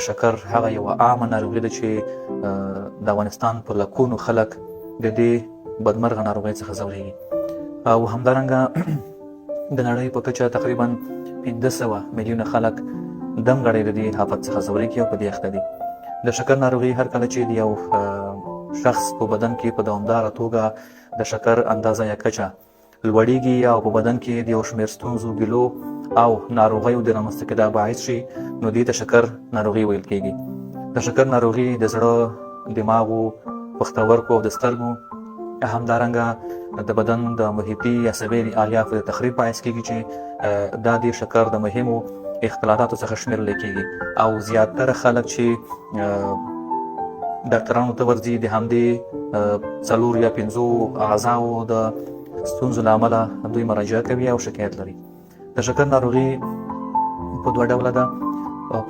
شکر هغه یوه عامه ناروغي ده چې د افغانستان په لکونو خلک د دې بدمرغه ناروغۍ څخه ځورېږي او همدارنګه د نړۍ په کچه تقریبا 1500 میلیونه خلک دم غړی د دې آفت څخه ځورېږي او په دې اخته دي. د شکر ناروغي هر کله چې د یو شخص په بدن کې په دوامداره توګه د شکر اندازه یا کچه لوړیږي او په بدن کې د یو شمېر ستونزو ګیلو او ناروغیو د رامنځته کېدا باعث شي نو دې ته شکر ناروغي ویل کېږي. د شکر ناروغي د زړه، دماغو، پښتورګو او د سترګو همدارنګه د بدن د محیطي عصبي الیافو د تخریب باعث کېږي چې دا د شکر د مهمو اختلالاتو څخه شمیرل کېږي او زیاتره خلک چې ډاکټرانو ته ورځي د همدې 4 یا 5 اعضاو د ستونزو له امله دوی مراجعه کوي او شکایت لري. د شکر ناروغي په 2 ډوله ده.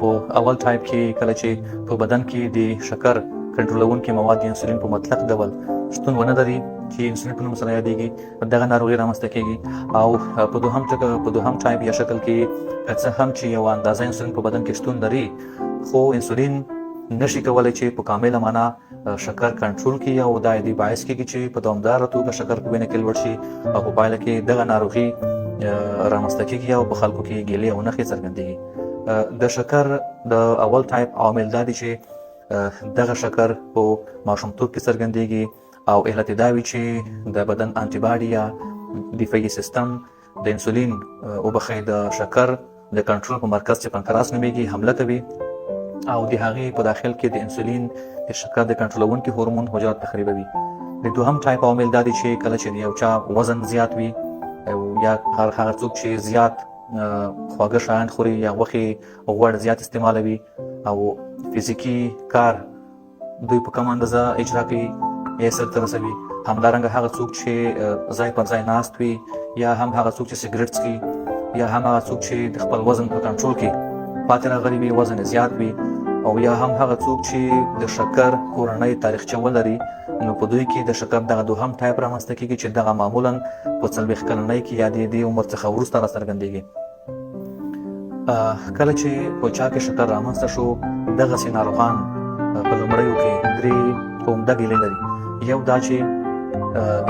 په اول ټایپ کې کله چې په بدن کې د شکر کنټرولونکي مواد د انسولین په مطلق ډول شتون ونه لري چې انسولین په نوم سره یادېږي، دغه ناروغي رامنځته کېږي. او په دوهم ټایپ یا شکل کې څه هم چې یو اندازه انسولین په بدن کې شتون لري خو انسولین نشي کولای چې په کامله معنا شکر کنټرول کړي او دا دې باعث کېږي چې په دوامداره توګه شکر په وینه کې لوړ شي او په پایله کې دغه ناروغي رامنځته کېږي او په خلکو کې ګیلې او نښې څرګندېږي. د شکر د اول ټایپ عوامل دا دي چې دغه شکر په ماشومتوب کې څرګندېږي او علت دا وي چې د بدن انټي باډي یا دفاعي سیستم د انسولین د شکر د کنټرول په مرکز چې پنکراس نومیږي حمله کوي او د هغې په داخل کې د انسولین د شکر د کنټرولونکي هورمون حجرات تخریبوي. د دوهم ټایپ عوامل دا دي چې کله چې یو چا وزن زیات وي او یا هغه څوک چې زیات خواږه شیان خوري یا غوښې غوړ زیات استعمالوي او فزیکي کار دوی په کم اندازه اجرا کوي یا سرته رسوي، همدارنګه هغه څوک چې ځای پر ځای ناست وي یا هم هغه څوک چې سګرټ څښي یا هم هغه څوک چې د خپل وزن په کنټرول کې پاتې راغلی وي، وزن زیات وي او یا هم هغه څوک چې د شکر کورنۍ تاریخچه ولري نو په دوی کې د شکر دغه دوهم ټایپ رامنځته کېږي چې دغه معمولا په 40 کلنۍ کې یا د دې عمر څخه وروسته راڅرګندېږي. کله چې په چا کې شکر رامنځته شو دغسې ناروغان په لومړیو کې 3 عمده ګیلې لري. یو دا چې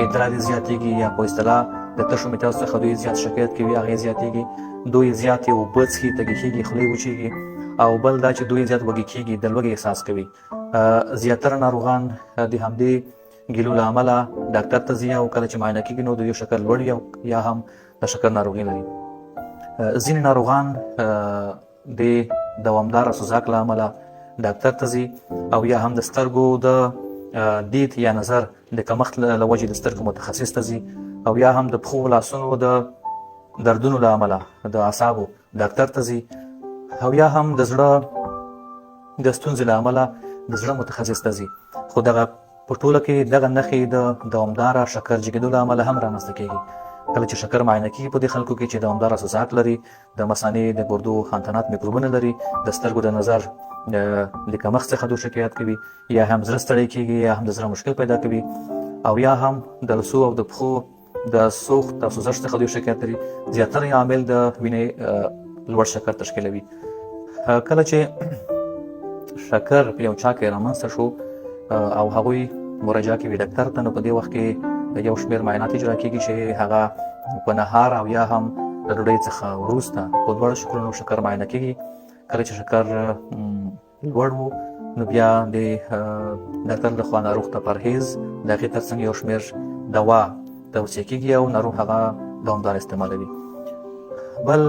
ادرار زیاتېږي یا په اصطلاح د تشو میتاز څخه دوی زیات شکایت کوي، هغې زیاتېږي، دوی زیاتې اوبه څښي، تږي کېږي، خولې وچېږي او بل دا چې دوی زیات وږي کېږي، د لوږې احساس کوي. زیاتره ناروغان د همدې ګیلو له امله ډاکټر ته ځي او کله چې معاینه کېږي نو د دوی شکر لوړ یا هم د شکر ناروغي لري. ځینې ناروغان د دوامداره سوزاک له امله ډاکټر ته ځي او یا هم د سترګو د دید یا نظر د کمښت له وجې د سترګو متخصص ته ځي او یا هم د پښو لاسونو د دردونو له امله د اعصابو ډاکټر ته ځي او یا هم د زړه د ستونزې له امله د زړه متخصص ته ځي. خو دغه په ټوله کې دغه نښې د دوامداره شکر جګېدو له امله هم رامنځته کېږي. کله چې شکر معاینه کېږي په دې خلکو کې چې دوامداره سوزاک لري، د مثانې د ګردو خانتنات میکروبونه لري، د سترګو د نظر د کمښت څخه دوی شکایت کوي یا هم زړه ستړی کېږي یا هم د زړه مشکل پیدا کوي او یا هم د لاسو او د پښو د سوخت او سوزش څخه دوی شکایت لري. زیاتره عامل د وینې لوړ شکر تشکیلوي. کله چې شکر په یو چا کې رامنځته شو او هغوی مراجعه کوي ډاکټر ته نو په دې وخت کې یو شمېر معاینات اجرا کېږي چې هغه په نهار او یا هم د ډوډۍ څخه وروسته په 2 شکرونو شکر معاینه کېږي. کله چې شکر لوړ وو نو بیا د ډاکټر لخوا ناروغ ته پرهیز د هغې تر څنګ یو شمېر دوا توصیه کېږي او ناروغ هغه دوامداره استعمالوي. بل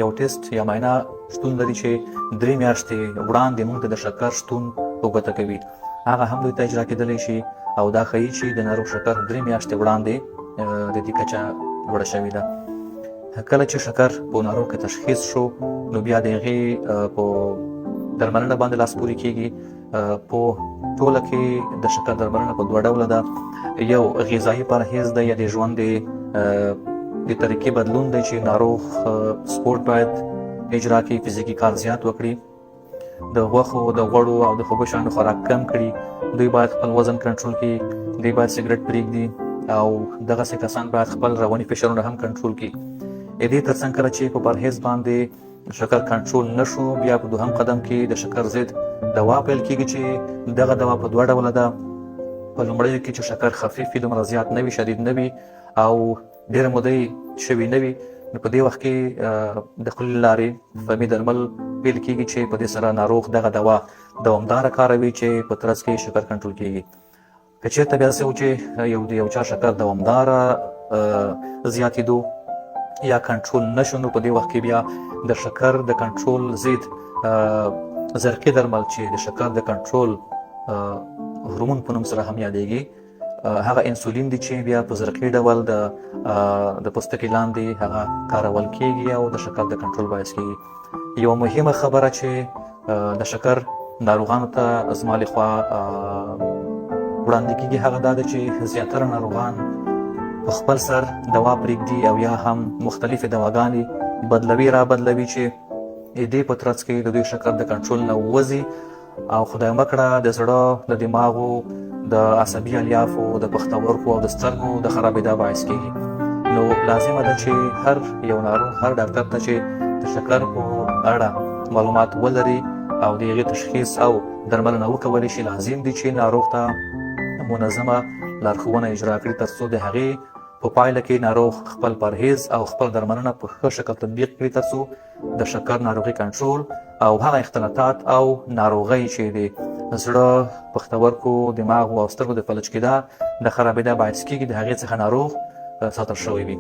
یو ټیسټ یا معاینه شتون لري چې 3 میاشتې وړاندې موږ ته د شکر شتون وګوته کوي. هغه هم دوی ته اجرا کېدلی شي او دا ښیي چې د ناروغ شکر 3 میاشتې وړاندې د دې کچه لوړه شوې ده. کله چې شکر په ناروغ کې تشخیص شو نو بیا د هغې په درملنه باندې لاس پورې کېږي. په ټوله کې د شکر درملنه په 2 ډوله ده. یو غذایي پرهیز ده یا د ژوند د طریقې بدلون دی چې ناروغ سپورت باید اجرا کړي، فزیکي کار زیات وکړي، د غوښو د غوړو او د خوږو شیانو خوراک کم کړي، دوی باید خپل وزن کنټرول کړي، دوی باید سګرټ پرېږدي او دغسې کسان باید خپل رواني فشارونه هم کنټرول کړي. دې تر څنګ کله چې په پرهیز باندې شکر کنټرول نشو، بیا په دوهم قدم کې د شکر ضد دوا پیل کیږي چې دغه دوا په دوه ډوله ده. په لومړیو کې چې شکر خفیف وي، دومره زیات نه وي، شدید نه وي او ډېره موده شوي نه وي، نو په دې وخت کې د خولې لارې فهمي درمل پیل کیږي چې په دې سره ناروغ دغه دوا دوامداره کاروي چې په ترڅ کې شکر کنټرول کیږي. که چېرته بیا څه و چې د یو چا شکر دوامداره زیاتېدو یا کنټرول نشو، نو په دې وخت کې بیا د شکر د کنټرول ضد زرقي درمل چې د شکر د کنټرول هورمون په نوم سره هم یادېږي، هغه انسولین دی چې بیا په زرقي ډول د پوستکي لاندې هغه کارول کیږي او د شکر د کنټرول باعث کیږي. یوه مهمه خبره چې د شکر ناروغانو ته زما لخوا وړاندې کیږي هغه دا ده چې زیاتره ناروغان په خپل سر دوا پرېږدي او یا هم مختلفې دواګانې بدلوي چې دې په ترڅ کې د دوی شکر د کنټرول نه ووځي او خدای مکړه د زړه، د دماغو، د عصبي الیافو، د پښتورګو او د سترګو د خرابېدا باعث کیږي. نو لازمه ده چې هر یو ناروغ، هر ډاکټر ته چې د شکر په اړه معلومات ولري او د هغې تشخیص او درملنه وکولی شي، لازم دي چې ناروغ ته منظمه لارښوونه اجرا کړي ترڅو د هغې په پایله کې ناروغ خپل پرهیز او خپل درملنه په ښه شکل تطبیق کړي ترڅو د شکر ناروغي کنټرول او هغه اختلالات او ناروغۍ چې د زړه، پښتورګو، دماغ او سترګو د فلج کېدا د خرابېدا باعث کېږي د هغې څخه ناروغ ساتل شوی وي.